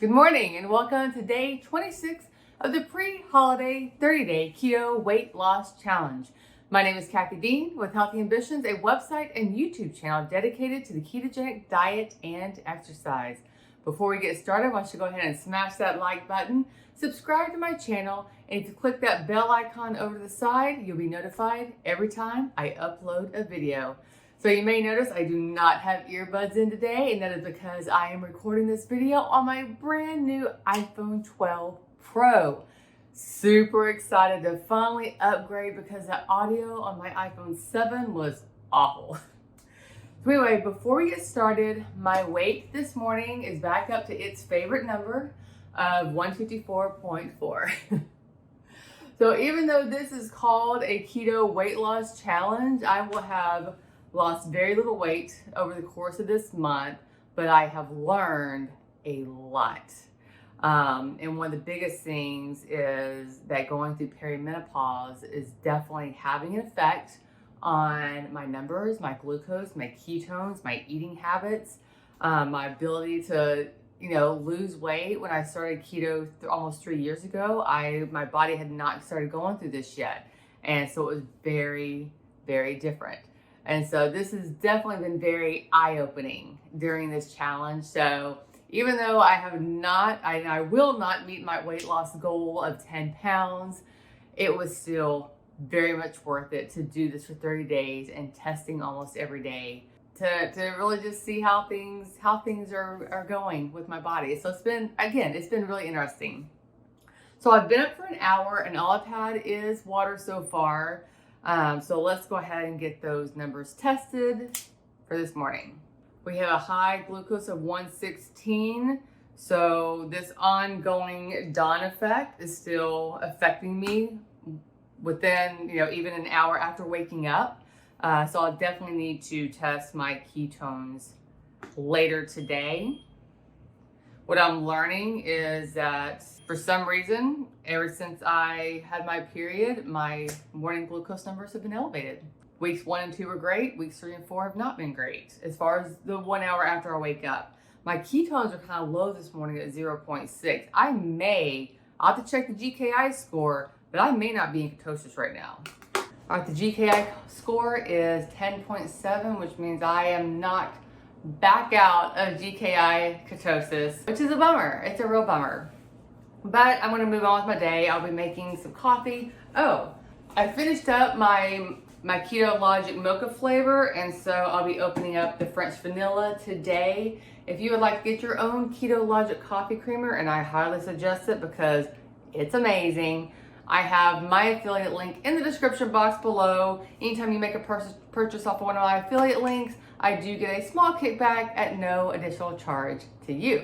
Good morning and welcome to day 26 of the pre-holiday 30-day keto weight loss challenge. My name is Kathy Dean with Healthy Ambitions, a website and YouTube channel dedicated to the ketogenic diet and exercise. Before we get started, I want you to go ahead and smash that like button, subscribe to my channel, and if you click that bell icon over to the side, you'll be notified every time I upload a video. So you may notice I do not have earbuds in today, and that is because I am recording this video on my brand new iPhone 12 Pro. Super excited to finally upgrade because the audio on my iPhone 7 was awful. So anyway, before we get started, my weight this morning is back up to its favorite number of 154.4. So even though this is called a keto weight loss challenge, I will have lost very little weight over the course of this month, but I have learned a lot. And one of the biggest things is that going through perimenopause is definitely having an effect on my numbers, my glucose, my ketones, my eating habits, my ability to, lose weight. When I started keto almost 3 years ago, my body had not started going through this yet. And so it was very, very different. And so this has definitely been very eye-opening during this challenge. So even though I will not meet my weight loss goal of 10 pounds, it was still very much worth it to do this for 30 days and testing almost every day to really just see how things are going with my body. So it's been really interesting. So I've been up for an hour and all I've had is water so far. So let's go ahead and get those numbers tested for this morning. We have a high glucose of 116. So this ongoing dawn effect is still affecting me within, even an hour after waking up. So I'll definitely need to test my ketones later today. What I'm learning is that for some reason, ever since I had my period, my morning glucose numbers have been elevated. Weeks 1 and 2 were great. Weeks 3 and 4 have not been great as far as the 1 hour after I wake up. My ketones are kind of low this morning at 0.6. I'll have to check the GKI score, but I may not be in ketosis right now. All right, the GKI score is 10.7, which means I am not back out of GKI ketosis, which is a bummer. It's a real bummer. But I'm gonna move on with my day. I'll be making some coffee. Oh, I finished up my Keto Logic mocha flavor, and so I'll be opening up the French vanilla today. If you would like to get your own Keto Logic coffee creamer, and I highly suggest it because it's amazing, I have my affiliate link in the description box below. Anytime you make a purchase off of one of my affiliate links, I do get a small kickback at no additional charge to you.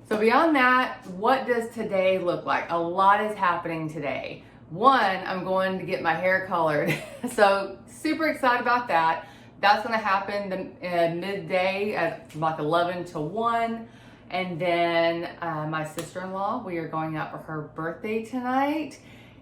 So beyond that, what does today look like? A lot is happening today. One, I'm going to get my hair colored. So super excited about that. That's gonna happen midday at like 11 to 1. And then my sister-in-law, we are going out for her birthday tonight.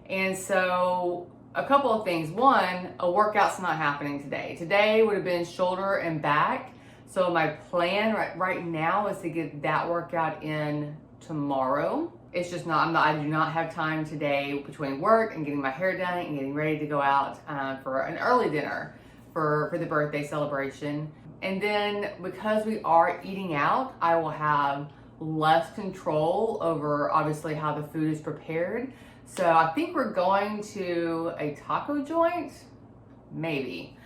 And so a couple of things. One, a workout's not happening today. Today would have been shoulder and back. So my plan right now is to get that workout in tomorrow. It's just I do not have time today between work and getting my hair done and getting ready to go out for an early dinner for the birthday celebration. And then because we are eating out, I will have less control over obviously how the food is prepared. So I think we're going to a taco joint, maybe.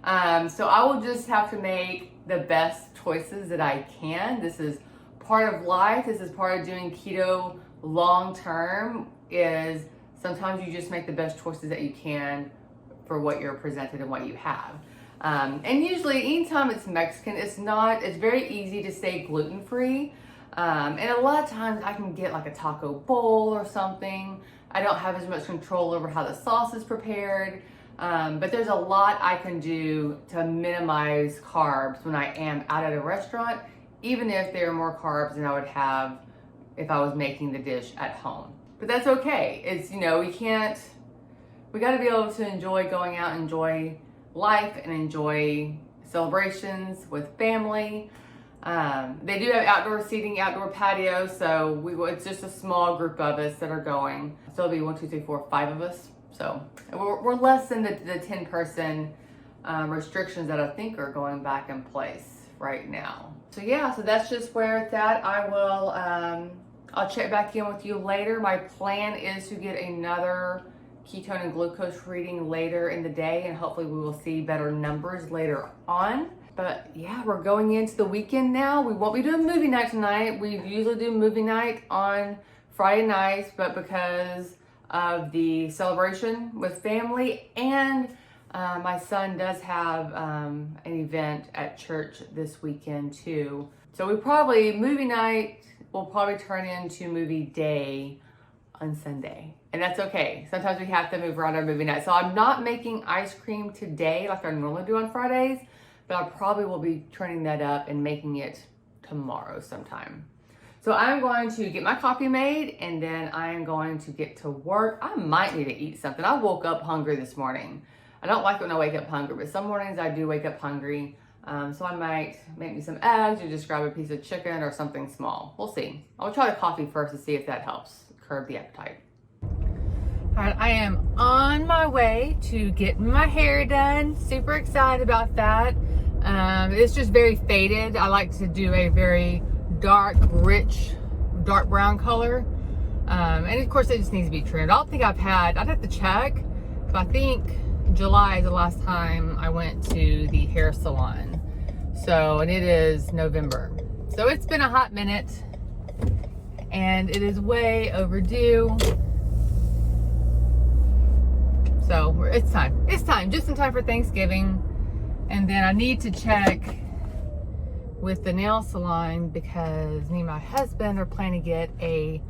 So I will just have to make the best choices that I can. This is part of life. This is part of doing keto long term, is sometimes you just make the best choices that you can for what you're presented and what you have. And usually anytime it's Mexican, it's very easy to stay gluten-free. And a lot of times I can get like a taco bowl or something. I don't have as much control over how the sauce is prepared. But there's a lot I can do to minimize carbs when I am out at a restaurant, even if there are more carbs than I would have if I was making the dish at home. But that's okay. It's, we got to be able to enjoy going out, enjoy life, and enjoy celebrations with family. They do have outdoor seating, outdoor patio, so it's just a small group of us that are going. So it'll be 1, 2, 3, 4, 5 of us. So we're less than the 10-person restrictions that I think are going back in place right now. So yeah, so that's just where it's at. I will, I'll check back in with you later. My plan is to get another ketone and glucose reading later in the day, and hopefully we will see better numbers later on. But yeah, we're going into the weekend now. We won't be doing movie night tonight. We usually do movie night on Friday nights, but because of the celebration with family and my son does have an event at church this weekend too. So movie night will probably turn into movie day on Sunday. And that's okay. Sometimes we have to move around our movie night. So I'm not making ice cream today like I normally do on Fridays, but I probably will be turning that up and making it tomorrow sometime. So I'm going to get my coffee made and then I'm going to get to work. I might need to eat something. I woke up hungry this morning. I don't like when I wake up hungry, but some mornings I do wake up hungry. So I might make me some eggs or just grab a piece of chicken or something small. We'll see. I'll try the coffee first to see if that helps curb the appetite. All right, I am on my way to get my hair done. Super excited about that. It's just very faded. I like to do a very dark, rich, dark brown color. And of course it just needs to be trimmed. I don't think I'd have to check, but I think July is the last time I went to the hair salon. So, and it is November. So it's been a hot minute and it is way overdue. So it's time, just in time for Thanksgiving. And then I need to check with the nail salon because me and my husband are planning to get a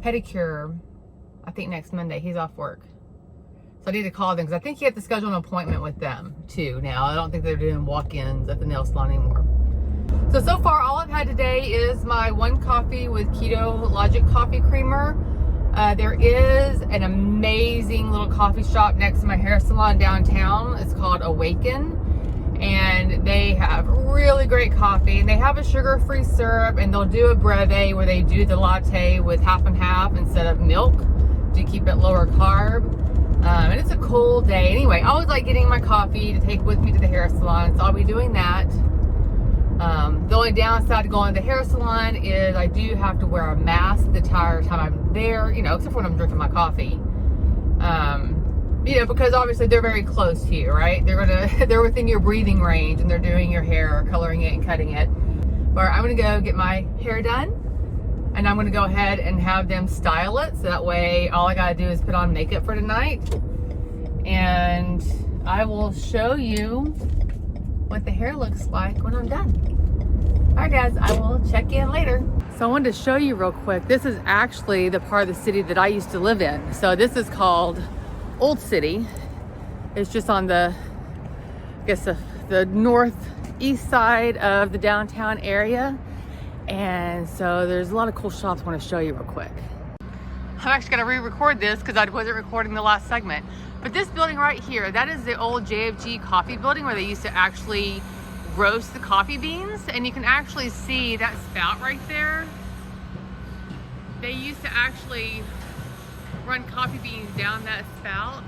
pedicure, I think next Monday. He's off work. So I need to call them because I think you have to schedule an appointment with them too now. I don't think they're doing walk-ins at the nail salon anymore. So far all I've had today is my one coffee with Keto Logic coffee creamer. There is an amazing little coffee shop next to my hair salon downtown. It's called Awaken. And they have really great coffee, and they have a sugar-free syrup, and they'll do a breve where they do the latte with half and half instead of milk to keep it lower carb. And it's a cold day. Anyway, I always like getting my coffee to take with me to the hair salon, so I'll be doing that. The only downside to going to the hair salon is I do have to wear a mask the entire time I'm there, you know, except for when I'm drinking my coffee. You know, because obviously they're very close to you, right? They're within your breathing range and they're doing your hair, coloring it and cutting it. But I'm gonna go get my hair done and I'm gonna go ahead and have them style it. So that way all I gotta do is put on makeup for tonight. And I will show you what the hair looks like when I'm done. All right guys, I will check in later. So I wanted to show you real quick. This is actually the part of the city that I used to live in. So this is called Old City. It's just on the, I guess the northeast side of the downtown area. And so there's a lot of cool shops I want to show you real quick. I'm actually gonna re-record this because I wasn't recording the last segment. But this building right here, that is the old JFG coffee building where they used to actually roast the coffee beans. And you can actually see that spout right there. They used to actually run coffee beans down that spout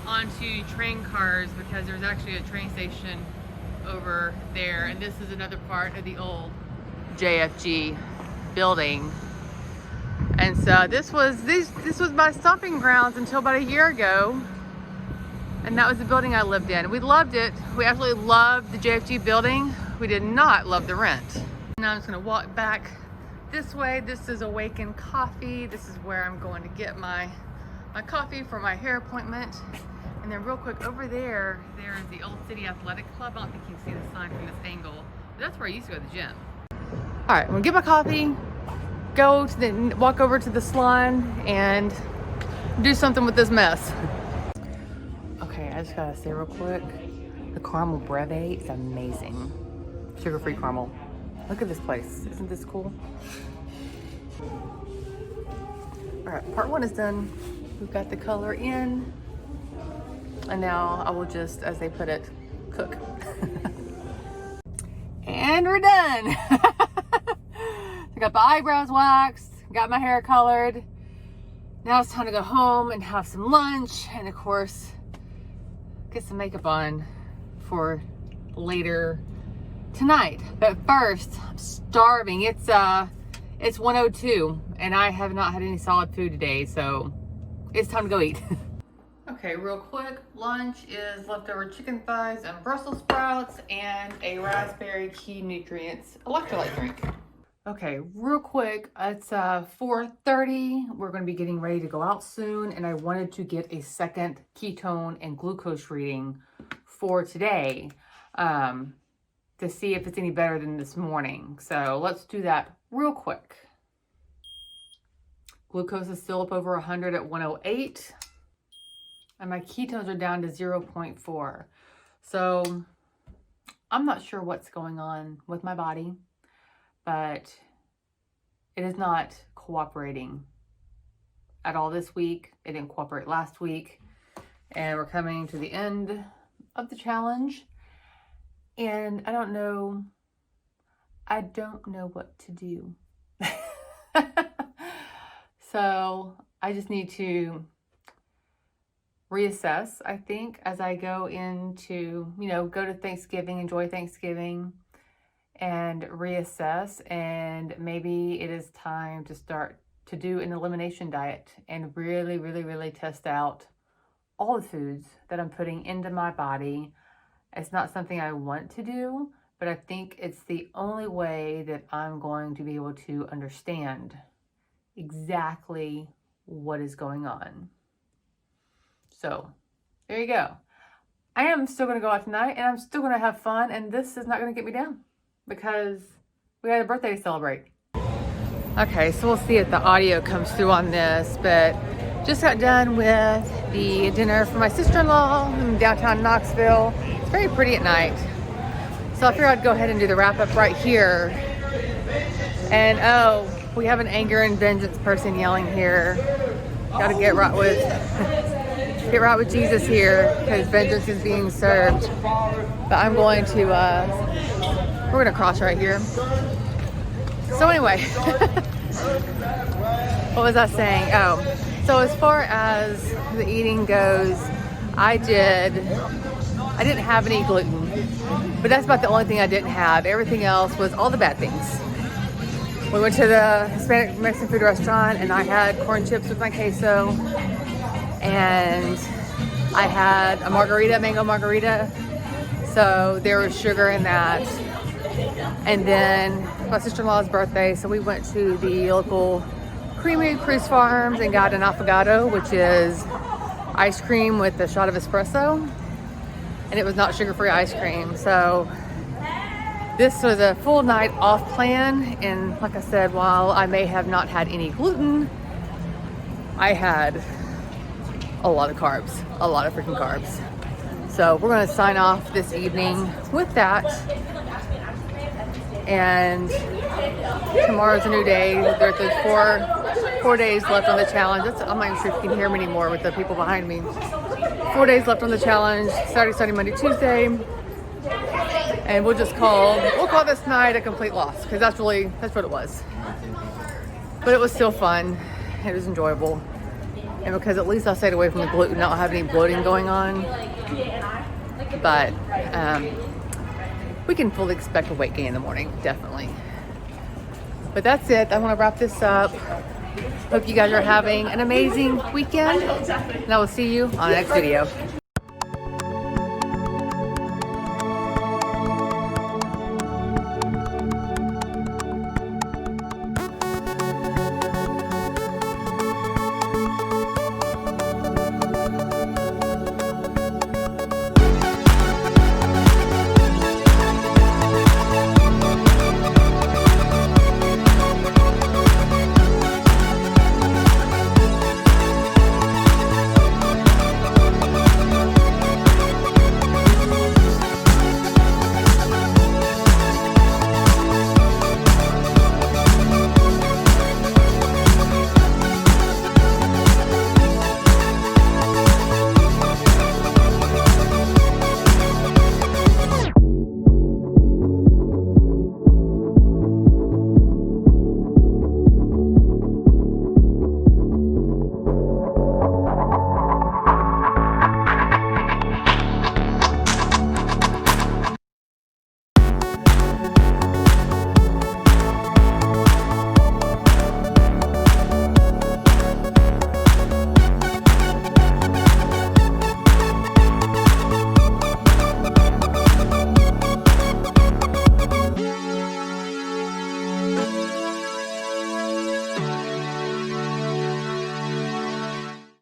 onto train cars because there's actually a train station over there, and this is another part of the old JFG building. And so this was my stomping grounds until about a year ago, and that was the building I lived in. We loved it. We absolutely loved the JFG building. We did not love the rent. Now I'm just gonna walk back this way. This is Awaken Coffee. This is where I'm going to get my coffee for my hair appointment. And then real quick over there is the Old City Athletic Club. I don't think you can see the sign from this angle, but that's where I used to go to the gym. All right, I'm gonna get my coffee, walk over to the salon and do something with this mess. Okay, I just gotta say real quick, the caramel breve is amazing. Sugar-free caramel. Look at this place. Isn't this cool? All right, part one is done. We've got the color in. And now I will just, as they put it, cook. And we're done. I got the eyebrows waxed, got my hair colored. Now it's time to go home and have some lunch and of course get some makeup on for later tonight. But first, I'm starving. It's 1:02 and I have not had any solid food today, so it's time to go eat. Okay, real quick, lunch is leftover chicken thighs and Brussels sprouts and a raspberry key nutrients electrolyte drink. Okay, real quick, it's 4:30. We're going to be getting ready to go out soon, and I wanted to get a second ketone and glucose reading for today to see if it's any better than this morning. So let's do that real quick. Glucose is still up over 100 at 108, and my ketones are down to 0.4. So I'm not sure what's going on with my body, but it is not cooperating at all this week. It didn't cooperate last week. And we're coming to the end of the challenge. And I don't know what to do. So I just need to reassess, I think, as I go into, go to Thanksgiving, enjoy Thanksgiving, and reassess, and maybe it is time to start to do an elimination diet and really test out all the foods that I'm putting into my body. It's not something I want to do, but I think it's the only way that I'm going to be able to understand exactly what is going on. So there you go. I am still going to go out tonight and I'm still going to have fun, and this is not going to get me down, because we had a birthday to celebrate. Okay, so we'll see if the audio comes through on this, but just got done with the dinner for my sister-in-law in downtown Knoxville. It's very pretty at night. So I figured I'd go ahead and do the wrap-up right here. And oh, we have an anger and vengeance person yelling here. Gotta get right with Jesus here, because vengeance is being served. But I'm going to, we're gonna cross right here. So anyway, what was I saying? Oh, so as far as the eating goes, I didn't have any gluten, but that's about the only thing I didn't have. Everything else was all the bad things. We went to the Hispanic Mexican food restaurant and I had corn chips with my queso, and I had a margarita, mango margarita. So there was sugar in that. And then my sister-in-law's birthday, so we went to the local Creamery Cruise Farms and got an affogato, which is ice cream with a shot of espresso. And it was not sugar-free ice cream. So this was a full night off plan. And like I said, while I may have not had any gluten, I had a lot of carbs, a lot of freaking carbs. So we're going to sign off this evening with that. And tomorrow's a new day. There's 4 days left on the challenge. I'm not even sure if you can hear me anymore with the people behind me. 4 days left on the challenge. Saturday, Sunday, Monday, Tuesday. And we'll call this night a complete loss, because that's what it was. But it was still fun. It was enjoyable. And because at least I stayed away from the gluten, I don't have any bloating going on. But we can fully expect a weight gain in the morning, definitely. But that's it. I want to wrap this up. Hope you guys are having an amazing weekend, and I will see you on the next video.